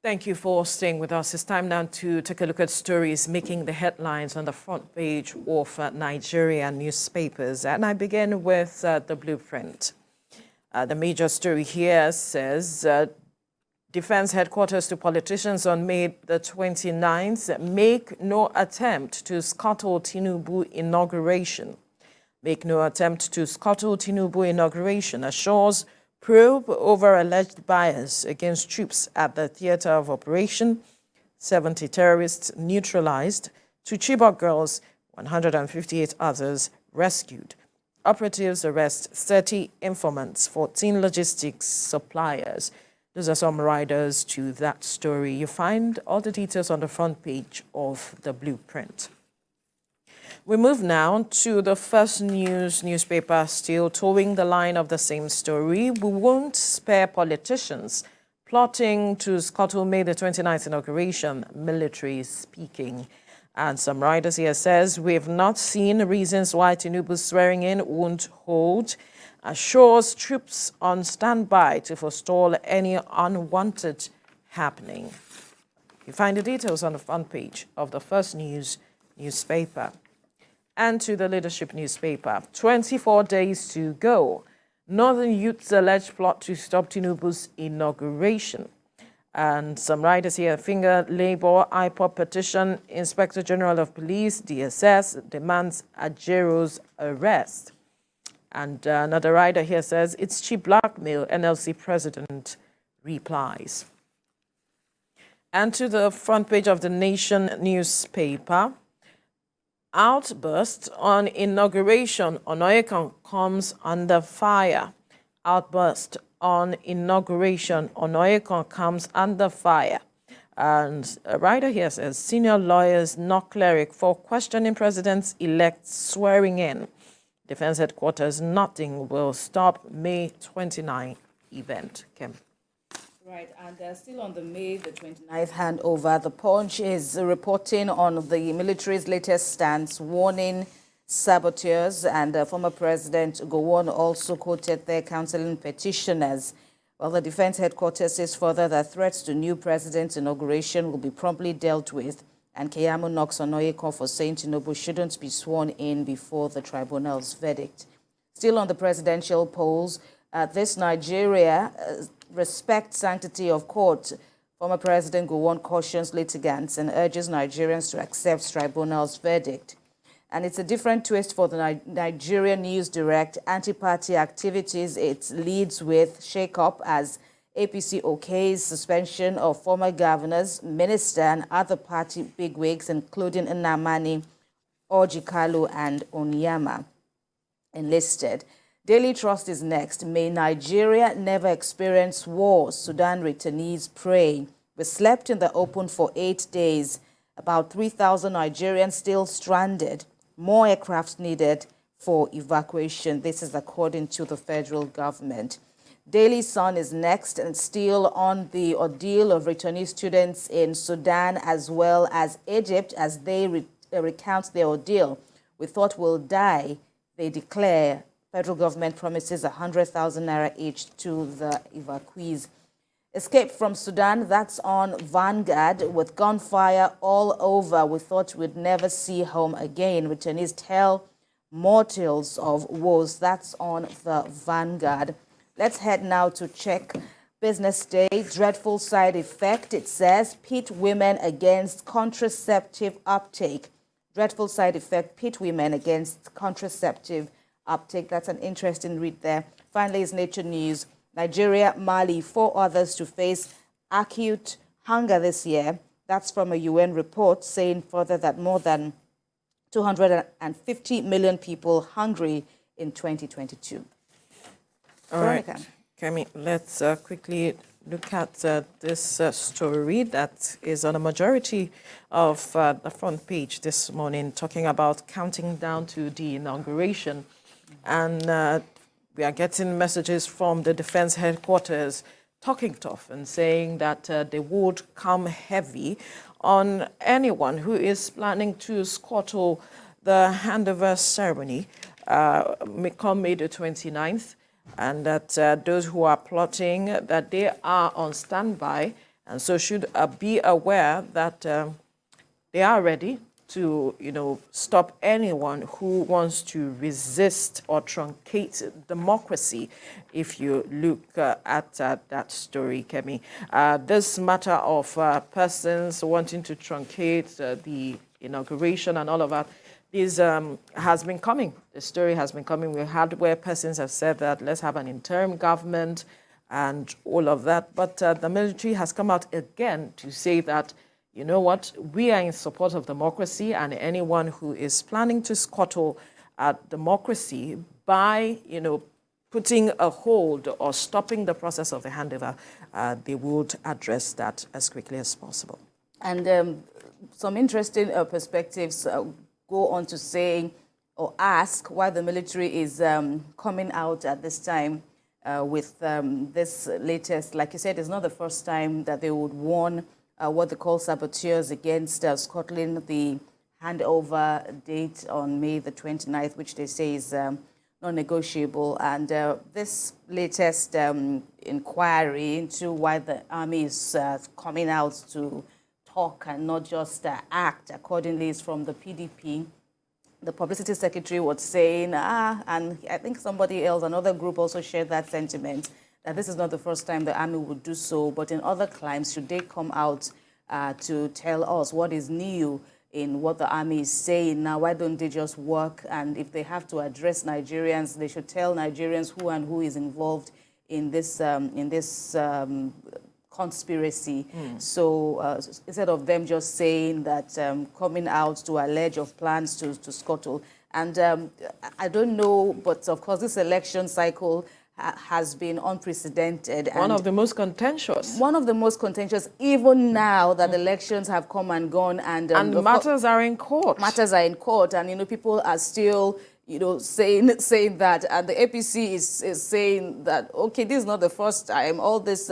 Thank you for staying with us. It's time now to take a look at stories making the headlines on the front page of Nigerian newspapers. And I begin with the blueprint. The major story here says Defense headquarters to politicians on May the 29th make no attempt to scuttle Tinubu inauguration. Make no attempt to scuttle Tinubu inauguration, assures probe over alleged bias against troops at the theater of operation. 70 terrorists neutralized, 2 Chibok girls, 158 others rescued. Operatives arrest 30 informants, 14 logistics suppliers. Those are some riders to that story. You find all the details on the front page of the blueprint. We move now to the First News newspaper, still towing the line of the same story. We won't spare politicians plotting to scuttle May the 29th inauguration, military speaking. And some riders here says, we've not seen reasons why Tinubu's swearing in won't hold. Assures troops on standby to forestall any unwanted happening. You find the details on the front page of the First News newspaper. And to the Leadership newspaper, 24 days to go. Northern youths alleged plot to stop Tinubu's inauguration. And some writers here finger Labour IPOB petition. Inspector General of Police, DSS, demands Ajero's arrest. And another writer here says, it's cheap blackmail, NLC president replies. And to the front page of the Nation newspaper, outburst on inauguration, Onoyekan comes under fire. Outburst on inauguration, Onoyekan comes under fire. And a writer here says, senior lawyers knock cleric for questioning president-elect swearing in. Defense headquarters, nothing will stop May 29 event. Kim. Right, and still on the May the 29th handover, the Punch is reporting on the military's latest stance, warning saboteurs, and former President Gowon also quoted their counseling petitioners. Well, the Defense headquarters says further that threats to new president's inauguration will be promptly dealt with, and Keyamo knocks on Oyekan for saying Tinubu shouldn't be sworn in before the tribunal's verdict. Still on the presidential polls, this Nigeria respects sanctity of court. Former President Gowon cautions litigants and urges Nigerians to accept tribunal's verdict. And it's a different twist for the Nigerian News Direct. Anti-party activities, it leads with shake-up as APC okays suspension of former governors, minister, and other party bigwigs, including Nnamani, Ojikalu, and Onyama, enlisted. Daily Trust is next. May Nigeria never experience war, Sudan returnees pray. We slept in the open for 8 days. About 3,000 Nigerians still stranded. More aircraft needed for evacuation. This is according to the federal government. Daily Sun is next and still on the ordeal of returnee students in Sudan as well as Egypt as they recount their ordeal. We thought we'll die, they declare. Federal government promises 100,000 naira each to the evacuees. Escape from Sudan, that's on Vanguard. With gunfire all over, we thought we'd never see home again. Returnees tell more tales of woes. That's on the Vanguard. Let's head now to check Business Day. Dreadful side effect, it says, pit women against contraceptive uptake. Dreadful side effect, pit women against contraceptive uptake. That's an interesting read there. Finally, is Nature News. Nigeria, Mali, 4 others to face acute hunger this year. That's from a UN report saying further that more than 250 million people hungry in 2022. All right, Kemi, let's quickly look at this story that is on a majority of the front page this morning, talking about counting down to the inauguration. And we are getting messages from the defense headquarters talking tough and saying that they would come heavy on anyone who is planning to scuttle the handover ceremony come May the 29th, and that those who are plotting, that they are on standby and so should be aware that they are ready to, stop anyone who wants to resist or truncate democracy. If you look at that story, Kemi, this matter of persons wanting to truncate the inauguration and all of that, this has been coming. The story has been coming. We had where persons have said that let's have an interim government and all of that. But the military has come out again to say that, you know what, we are in support of democracy, and anyone who is planning to scuttle democracy by, putting a hold or stopping the process of the handover, they would address that as quickly as possible. And some interesting perspectives go on to say or ask why the military is coming out at this time with this latest, like you said, it's not the first time that they would warn what they call saboteurs against scuttling the handover date on May the 29th, which they say is non-negotiable. And this latest inquiry into why the army is coming out to talk and not just act accordingly is from the PDP. The publicity secretary was saying, and I think somebody else, another group also shared that sentiment, that this is not the first time the army would do so, but in other climes, should they come out to tell us what is new in what the army is saying now? Why don't they just work? And if they have to address Nigerians, they should tell Nigerians who is involved in this conspiracy. So instead of them just saying that, coming out to allege of plans to scuttle. And I don't know, but of course this election cycle has been unprecedented. One of the most contentious. One of the most contentious, even now that elections have come and gone. And matters are in court. Matters are in court. And, people are still, saying that. And the APC is saying that, okay, this is not the first time. All this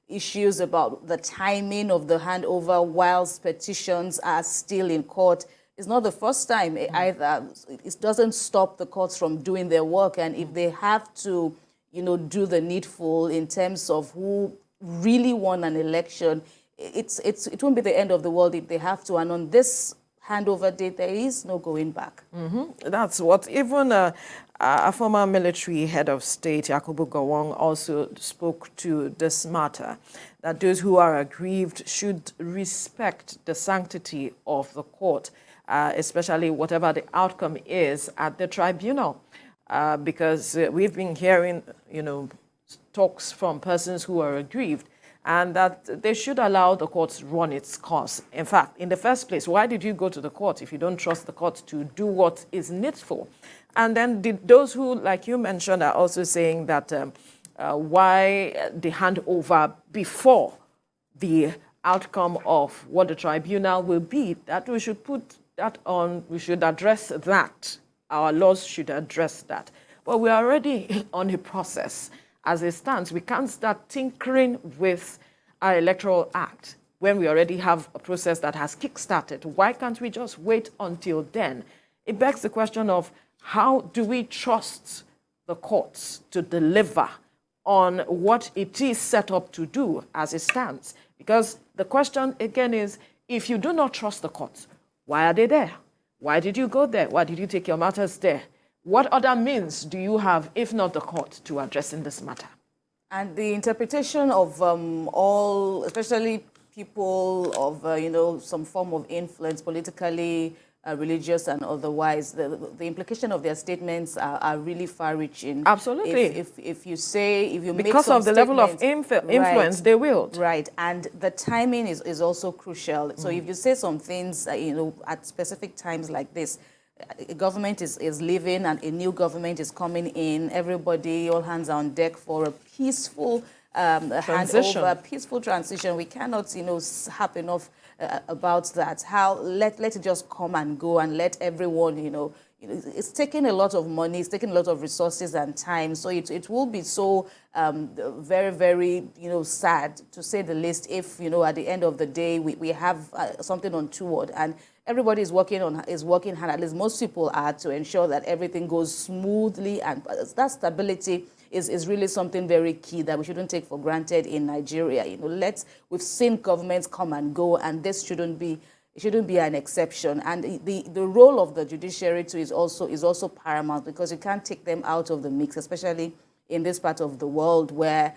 issues about the timing of the handover whilst petitions are still in court. It's not the first time either. It doesn't stop the courts from doing their work. And if they have to, do the needful in terms of who really won an election, it won't be the end of the world if they have to. And on this handover date, there is no going back. That's what even a former military head of state, Yakubu Gowon, also spoke to this matter, that those who are aggrieved should respect the sanctity of the court, especially whatever the outcome is at the tribunal. Because we've been hearing, talks from persons who are aggrieved, and that they should allow the court to run its course. In fact, in the first place, why did you go to the court if you don't trust the court to do what is needful? And then those who, like you mentioned, are also saying that why the handover before the outcome of what the tribunal will be, that we should put that on, we should address that. Our laws should address that. But we're already on a process. As it stands, we can't start tinkering with our electoral act when we already have a process that has kick-started. Why can't we just wait until then? It begs the question of how do we trust the courts to deliver on what it is set up to do as it stands? Because the question, again, is if you do not trust the courts, why are they there? Why did you go there? Why did you take your matters there? What other means do you have, if not the court, to addressing this matter? And the interpretation of all, especially people of, some form of influence, politically, religious and otherwise, the implication of their statements are really far-reaching. Absolutely. If you say, if you make because some of the level of influence, right, they will. Right, and the timing is also crucial. So if you say some things, at specific times like this, a government is leaving and a new government is coming in. Everybody, all hands are on deck for a peaceful handover, peaceful transition. We cannot, harp enough about that. How let it just come and go and let everyone, it's taking a lot of money, it's taking a lot of resources and time. So it will be so very, very, sad, to say the least, if, at the end of the day, we have something untoward. And everybody is working hard, at least most people are, to ensure that everything goes smoothly, and that stability is really something very key that we shouldn't take for granted in Nigeria. You know, we've seen governments come and go, and this shouldn't be an exception. And the role of the judiciary too is also paramount, because you can't take them out of the mix, especially in this part of the world where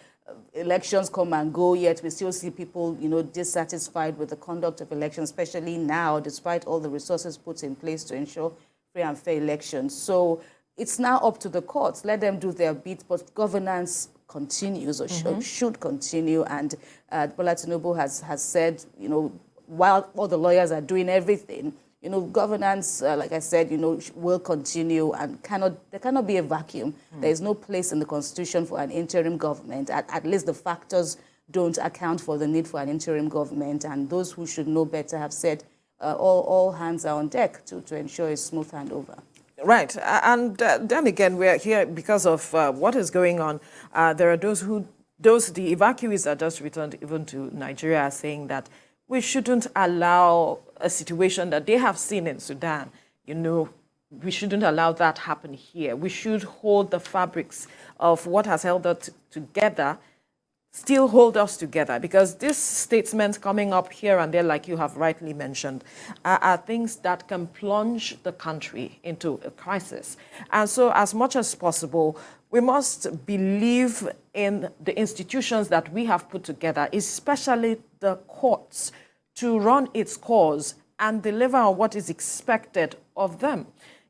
elections come and go, yet we still see people, you know, dissatisfied with the conduct of elections, especially now, despite all the resources put in place to ensure free and fair elections. So it's now up to the courts. Let them do their bit, but governance continues, or should continue. And Bola Tinubu has said, you know, while all the lawyers are doing everything, you know, governance, like I said, you know, will continue, and there cannot be a vacuum. There is no place in the Constitution for an interim government. At least the factors don't account for the need for an interim government. And those who should know better have said all hands are on deck to ensure a smooth handover. Right. And then again, we're here because of what is going on. There are those the evacuees that just returned even to Nigeria are saying that we shouldn't allow a situation that they have seen in Sudan. You know, we shouldn't allow that happen here. We should hold the fabrics of what has held us together, still hold us together, because these statements coming up here and there, like you have rightly mentioned, are things that can plunge the country into a crisis. And so as much as possible, we must believe in the institutions that we have put together, especially the courts, to run its course and deliver on what is expected of them.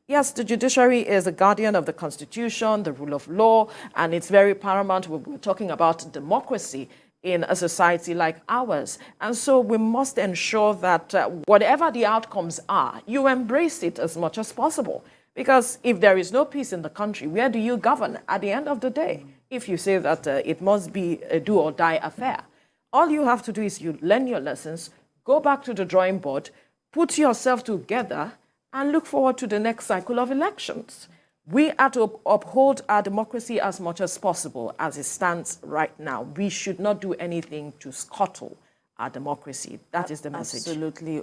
Yes, the judiciary is a guardian of the Constitution, the rule of law, and it's very paramount. We're talking about democracy in a society like ours. And so we must ensure that whatever the outcomes are, you embrace it as much as possible. Because if there is no peace in the country, where do you govern at the end of the day? If you say that it must be a do or die affair, all you have to do is you learn your lessons, go back to the drawing board, put yourself together, and look forward to the next cycle of elections. We are to uphold our democracy as much as possible as it stands right now. We should not do anything to scuttle our democracy. That is the message. Absolutely.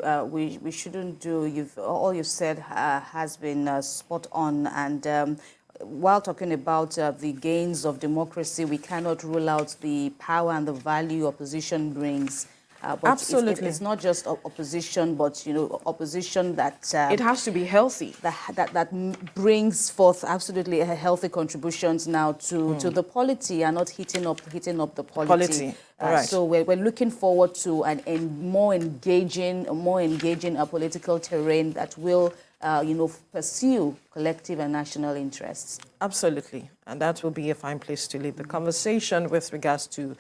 We shouldn't do, all you've said has been spot on. And while talking about the gains of democracy, we cannot rule out the power and the value opposition brings. But Absolutely. It's not just opposition, but, you know, opposition that... it has to be healthy. That brings forth absolutely healthy contributions now to the polity, and not hitting up the polity. Right. So we're looking forward to a more engaging political terrain that will, you know, pursue collective and national interests. Absolutely. And that will be a fine place to leave the conversation with regards to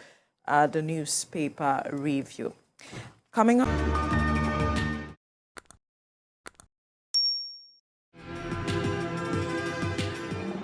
the newspaper review. Coming up...